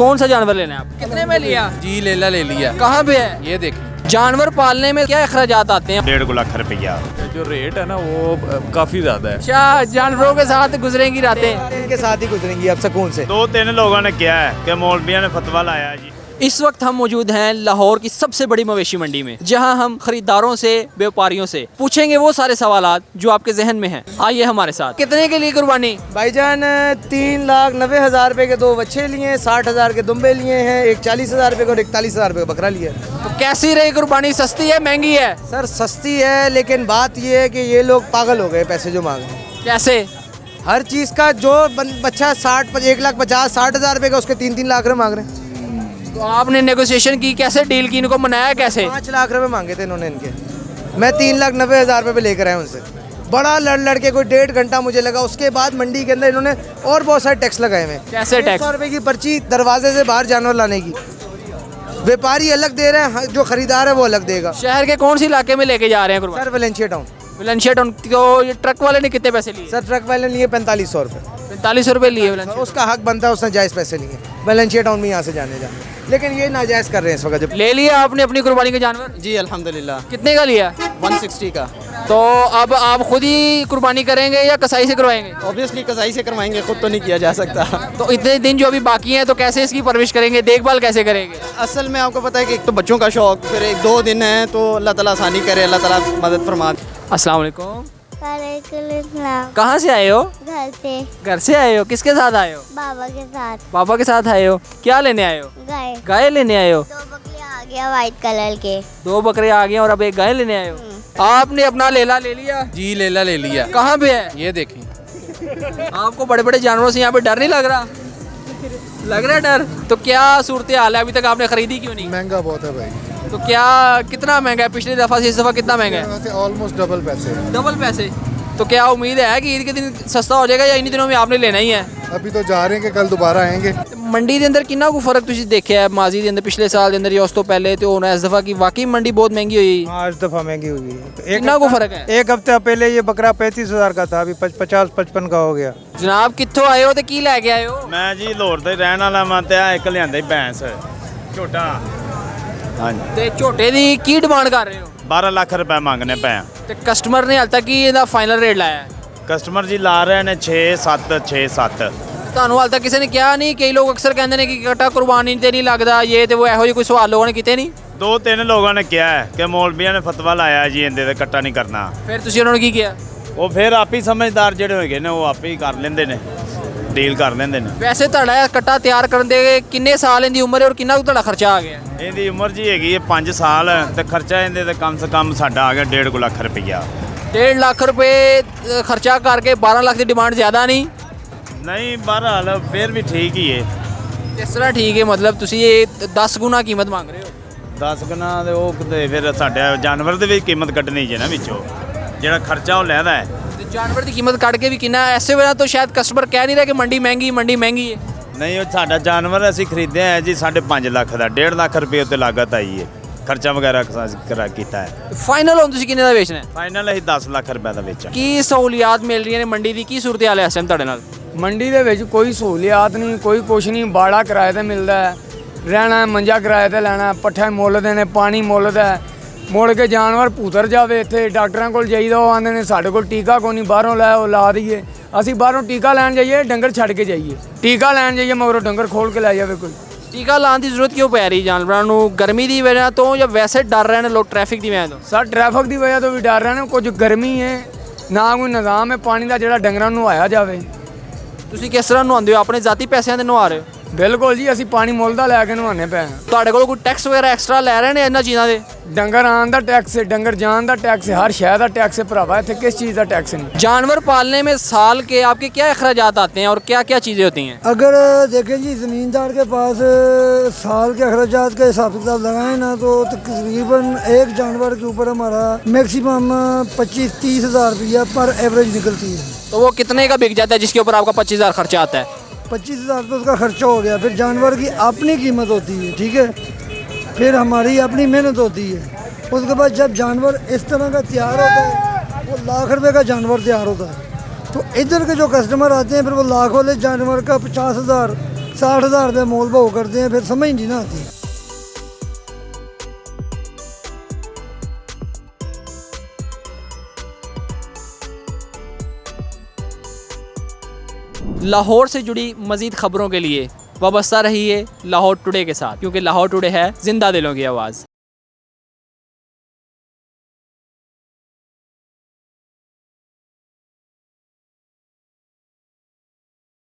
कौन सा जानवर लेना है आप? कितने में लिया? जी लेला ले लिया। कहाँ पे है? ये देखिए जानवर पालने में क्या अखराजात आते हैं? 1.5 लाख रुपया। जो रेट है ना वो काफ़ी ज़्यादा है। अच्छा, जानवरों के साथ गुजरेंगी रातें? इनके साथ ही गुजरेंगी अब सुकून से। 2-3 लोगों ने किया है कि मौलविया ने फतवा लाया जी। इस वक्त हम मौजूद हैं लाहौर की सबसे बड़ी मवेशी मंडी में, जहां हम खरीदारों से, व्यापारियों से पूछेंगे वो सारे सवालात जो आपके जहन में हैं। आइए हमारे साथ। कितने के लिए कुर्बानी? भाईजान 3,90,000 रुपए के 2 बच्चे लिए, 60,000 के दुम्बे लिए हैं, एक 40,000 रुपए का और 41,000 रुपए का बकरा लिया। तो कैसी रही कुर्बानी? सस्ती है, महंगी है? सर सस्ती है, लेकिन बात ये है कि ये लोग पागल हो गए पैसे जो मांग रहे हैं। कैसे? हर चीज़ का जो बच्चा 1,50,60,000 रुपए का उसके 3-3 लाख रुपए मांग रहे हैं। तो आपने नेगोशिएशन की, कैसे डील की, इनको मनाया कैसे? 5 लाख रुपए मांगे थे इन्होंने इनके। मैं 3,90,000 रुपए पे लेकर आया उनसे। बड़ा लड़ के कोई 1.5 घंटा मुझे लगा। उसके बाद मंडी के अंदर इन्होंने और बहुत सारे टैक्स लगाए हुए। कैसे टैक्स? 100 रुपए की पर्ची दरवाजे से बाहर जानवर लाने की। व्यापारी अलग दे रहे हैं, जो खरीदार है वो अलग देगा। शहर के कौन सी इलाके में लेके जा रहे हैं कुर्बानी? Sir Valencia town. Valencia town. तो ये ट्रक वाले ने कितने पैसे लिए? सर ट्रक वाले ने लिए 4500 रुपए। 4500 रुपये लिए वेलेंशिया। उसका हक बनता है, उसने जायज़ पैसे लिए वेलेंशिया टाउन में यहाँ से जाने जाने, लेकिन ये नाजायज़ कर रहे हैं इस वक्त। ले लिया आपने अपनी कुर्बानी के जानवर? जी अल्हम्दुलिल्लाह। कितने का लिया? 160 का। तो अब आप खुद ही कुर्बानी करेंगे या कसाई से करवाएंगे? ऑब्वियसली कसाई से करवाएंगे, खुद तो नहीं किया जा सकता। तो इतने दिन जो अभी बाकी हैं तो कैसे इसकी परवरिश करेंगे, देखभाल कैसे करेंगे? असल में आपको पता है कि एक तो बच्चों का शौक, फिर 1-2 दिन है तो अल्लाह ताला आसानी करे, अल्लाह ताला मदद फरमा। अस्सलाम वालेकुम। वालेकुम। कहाँ से आए हो? घर से। घर से आए हो? किसके साथ आए हो? बाबा के साथ। पापा के साथ आए हो? क्या लेने आए हो? गाय। गाय लेने आए हो? 2 बकरियां आ गया वाइट कलर के। 2 बकरे आ गए और अब एक गाय लेने आए हो। आपने अपना लेला ले लिया? जी लेला ले लिया। कहाँ पे है? ये देखिए। आपको बड़े बड़े जानवरों से यहाँ पे डर नहीं लग रहा? लग रहा है डर? तो क्या सूरत हाल है, अभी तक आपने खरीदी क्यों नहीं? महंगा बहुत है भाई। तो क्या, कितना महंगा है? पिछली दफ़ा से इस दफ़ा कितना महंगा है? ऑलमोस्ट डबल पैसे। डबल पैसे? तो क्या उम्मीद है कि ईद के दिन सस्ता हो जाएगा या इन्हीं दिनों में आपने लेना ही है? अभी तो जा रहे हैं कि कल दोबारा आएंगे। मंडी के अंदर कितना को फर्क तुझे देखा है माजी के अंदर, पिछले साल के अंदर या उस तो पहले? तो होना इस दफ़ा की वाकई मंडी बहुत महंगी हुई। हाँ, इस दफ़ा महंगी हुई है। कितना को फर्क है? एक हफ्ते पहले ये बकरा 35,000 का था, अभी 50-55 का हो गया। जनाब कित्थों आए हो तो की लैके आए हो? मैं जी लाहौर ਦਾ ਰਹਿਣ ਵਾਲਾ ਮੈਂ ਤੇ ਆ ਇੱਕ ਲਿਆਂਦਾ ਭੈਂਸ ਝੋਟਾ। ਹਾਂਜੀ ਤੇ ਝੋਟੇ ਦੀ ਕੀ ਡਿਮਾਂਡ ਕਰ ਰਹੇ ਹੋ? 12 ਲੱਖ ਰੁਪਏ ਮੰਗਨੇ ਪਏ ਆ। ਤੇ ਕਸਟਮਰ ਨੇ ਹਾਲ ਤੱਕ ਕੀ ਇਹਦਾ ਫਾਈਨਲ ਰੇਟ ਲਾਇਆ ਹੈ? ਕਸਟਮਰ ਜੀ ਲਾ ਰਹੇ ਨੇ 6-7 ਤੁਹਾਨੂੰ ਹਾਲ ਤੱਕ ਕਿਸੇ ਨੇ ਕਿਹਾ ਨਹੀਂ? ਕਈ ਲੋਕ ਅਕਸਰ ਕਹਿੰਦੇ ਨੇ ਕਿ ਕਟਾ ਕੁਰਬਾਨੀ ਤੇ ਨਹੀਂ ਲੱਗਦਾ, ਇਹ ਤੇ ਉਹ ਇਹੋ ਜਿਹੇ ਕੋਈ ਸਵਾਲ ਲੋਕਾਂ ਨੇ ਕੀਤੇ ਨਹੀਂ? 2-3 ਲੋਕਾਂ ਨੇ ਕਿਹਾ ਹੈ ਕਿ ਮੌਲਵੀਆਂ ਨੇ ਫਤਵਾ ਲਾਇਆ ਜੀ ਇਹਦੇ ਤੇ ਕੱਟਾ ਨਹੀਂ ਕਰਨਾ। ਫਿਰ ਤੁਸੀਂ ਉਹਨਾਂ ਨੂੰ ਕੀ ਕਿਹਾ? ਉਹ ਫਿਰ ਆਪ ਹੀ ਸਮਝਦਾਰ ਜਿਹੜੇ ਹੋਗੇ ਨੇ ਉਹ ਆਪੇ ਹੀ ਕਰ ਲੈਂਦੇ ਨੇ, ਡੀਲ ਕਰ ਲੈਂਦੇ ਨੇ। ਵੈਸੇ ਤੁਹਾਡਾ ਕੱਟਾ ਤਿਆਰ ਕਰਨ ਦੇ ਕਿੰਨੇ ਸਾਲ ਇਹਦੀ ਉਮਰ ਹੈ ਔਰ ਕਿੰਨਾ ਕੁ ਤੁਹਾਡਾ ਖਰਚਾ ਆ ਗਿਆ? ਇਹਦੀ ਉਮਰ ਜੀ ਹੈਗੀ ਹੈ 5 ਸਾਲ ਤੇ ਖਰਚਾ ਇਹਦੇ ਤੇ ਕਮ ਸੇ ਕਮ ਸਾਡਾ ਆ ਗਿਆ 1.5 ਲੱਖ ਰੁਪਈਆ। 1.5 ਲੱਖ ਰੁਪਏ ਖਰਚਾ ਕਰਕੇ 12 ਲੱਖ ਦੀ ਡਿਮਾਂਡ ਜ਼ਿਆਦਾ ਨਹੀਂ? ਨਹੀਂ ਬਹਰਹਾਲ ਫਿਰ ਵੀ ਠੀਕ ਹੀ ਹੈ। ਕਿਸ ਤਰ੍ਹਾਂ ਠੀਕ ਹੈ? ਮਤਲਬ ਤੁਸੀਂ ਇਹ 10 ਗੁਣਾ ਕੀਮਤ ਮੰਗ ਰਹੇ ਹੋ? 10 ਗੁਣਾ ਦੇ ਉਹ ਕਿਤੇ ਫਿਰ ਸਾਡੇ ਜਾਨਵਰ ਦੇ ਵੀ ਕੀਮਤ ਕੱਢਣੀ ਜੇ ਨਾ ਵਿੱਚੋਂ, ਜਿਹੜਾ ਖਰਚਾ ਉਹ ਲੈਦਾ ਹੈ। ਤੇ ਜਾਨਵਰ ਦੀ ਕੀਮਤ ਕੱਢ ਕੇ ਵੀ ਕਿੰਨਾ? ਐਸੇ ਵੇਲੇ ਤਾਂ ਸ਼ਾਇਦ ਕਸਟਮਰ ਕਹਿ ਨਹੀਂ ਰਿਹਾ ਕਿ ਮੰਡੀ ਮਹਿੰਗੀ ਹੈ। ਨਹੀਂ ਉਹ ਸਾਡਾ ਜਾਨਵਰ ਅਸੀਂ ਖਰੀਦਿਆ ਹੈ ਜੀ 5.5 ਲੱਖ ਦਾ, 1.5 ਲੱਖ ਰੁਪਏ ਉੱਤੇ ਲਾਗਤ ਆਈ ਹੈ, ਖਰਚਾ ਵਗੈਰਾ ਕਰਾ ਕੀਤਾ ਹੈ। ਫਾਈਨਲ ਹੁਣ ਤੁਸੀਂ ਕਿੰਨੇ ਦਾ ਵੇਚਣਾ ਹੈ? ਫਾਈਨਲ ਅਸੀਂ 10 ਲੱਖ ਰੁਪਏ ਦਾ ਵੇਚਾਂ। ਕੀ ਸਹੂਲੀਅਤ ਮਿਲ ਰਹੀਆਂ ਨੇ ਮੰਡੀ ਦੀ? ਕੀ ਸੂਰਤ ਹਾਲ ਹੈ ਇਸ ਟਾਈਮ ਤੁਹਾਡੇ ਨਾਲ? ਮੰਡੀ ਦੇ ਵਿੱਚ ਕੋਈ ਸਹੂਲੀਅਤ ਨਹੀਂ, ਕੋਈ ਕੁਛ ਨਹੀਂ। ਬਾੜਾ ਕਿਰਾਏ ਤੇ ਮਿਲਦਾ ਹੈ, ਰਹਿਣਾ ਮੰਜਾ ਕਿਰਾਏ ਤੇ ਲੈਣਾ, ਪੱਠੇ ਮੁੱਲ ਦੇ ਨੇ, ਪਾਣੀ ਮੁੱਲ ਦਾ। ਮੁੜ ਕੇ ਜਾਨਵਰ ਭੂਤਰ ਜਾਵੇ ਇੱਥੇ ਡਾਕਟਰਾਂ ਕੋਲ ਜਾਈਦਾ, ਉਹ ਆਉਂਦੇ ਨੇ ਸਾਡੇ ਕੋਲ ਟੀਕਾ ਕੋਈ ਨਹੀਂ, ਬਾਹਰੋਂ ਲੈ ਉਹ ਲਾ ਦਈਏ। ਅਸੀਂ ਬਾਹਰੋਂ ਟੀਕਾ ਲੈਣ ਜਾਈਏ, ਡੰਗਰ ਛੱਡ ਕੇ ਜਾਈਏ। ਟੀਕਾ ਲੈਣ ਜਾਈਏ ਮਗਰੋਂ ਡੰਗਰ ਖੋਲ ਕੇ ਲੈ ਜਾਵੇ ਕੋਈ। ਟੀਕਾ ਲਾਉਣ ਦੀ ਜ਼ਰੂਰਤ ਕਿਉਂ ਪੈ ਰਹੀ ਜਾਨਵਰਾਂ ਨੂੰ? ਗਰਮੀ ਦੀ ਵਜ੍ਹਾ ਤੋਂ ਜਾਂ ਵੈਸੇ ਡਰ ਰਹੇ ਨੇ ਲੋਕ ਟ੍ਰੈਫਿਕ ਦੀ ਵਜ੍ਹਾ ਤੋਂ? ਸਰ ਟ੍ਰੈਫਿਕ ਦੀ ਵਜ੍ਹਾ ਤੋਂ ਵੀ ਡਰ ਰਹੇ ਨੇ, ਕੁਝ ਗਰਮੀ ਹੈ, ਨਾ ਕੋਈ ਨਿਜ਼ਾਮ ਹੈ ਪਾਣੀ ਦਾ ਜਿਹੜਾ ਡੰਗਰਾਂ ਨੂੰ ਨਵਾਇਆ ਜਾਵੇ। ਤੁਸੀਂ ਕਿਸ ਤਰ੍ਹਾਂ ਨਹਾਉਂਦੇ ਹੋ? ਆਪਣੇ ਜ਼ਾਤੀ ਪੈਸਿਆਂ ਦੇ ਨਹਾ ਰਹੇ ਹੋ? ਬਿਲਕੁਲ ਜੀ, ਅਸੀਂ ਪਾਣੀ ਮੁੱਲ ਦਾ ਲੈ ਕੇ ਨਹਾਉਂਦੇ ਪਏ ਹਾਂ। ਤੁਹਾਡੇ ਕੋਲ ਕੋਈ ਟੈਕਸ ਵਗੈਰਾ ਐਕਸਟਰਾ ਲੈ ਰਹੇ ਨੇ ਇਹਨਾਂ ਚੀਜ਼ਾਂ ਦੇ? ਡੰਗਰ ਆਉਣ ਦਾ ਟੈਕਸ है, डंगर जान का टैक्स है, हर शहर का टैक्स है भरावा, इतने किस चीज़ का टैक्स नहीं। जानवर पालने में साल के आपके क्या अखराजात आते हैं और क्या क्या चीज़ें होती हैं? अगर देखें जी ज़मींदार के पास साल के अखराजात का हिसाब किताब लगाएं ना तो तकरीबन एक जानवर के ऊपर हमारा मैक्सिमम 25-30 हज़ार रुपया पर एवरेज निकलती है। तो वो कितने का बिक जाता है जिसके ऊपर आपका 25,000 खर्चा आता है? 25,000 तो उसका खर्चा हो गया, फिर जानवर की अपनी कीमत होती है, ठीक है, फिर हमारी अपनी मेहनत होती है। उसके बाद जब जानवर इस तरह का तैयार होता है, वो लाख रुपए का जानवर तैयार होता है, तो इधर के जो कस्टमर आते हैं फिर वो लाख वाले जानवर का 50,000 60,000 रुपये मोल भाव करते हैं, फिर समझ नहीं ना आती। लाहौर से जुड़ी मज़ीद ख़बरों के लिए वाबस्ता रहिए लाहौर टुडे के साथ, क्योंकि लाहौर टुडे है जिंदा दिलों की आवाज़।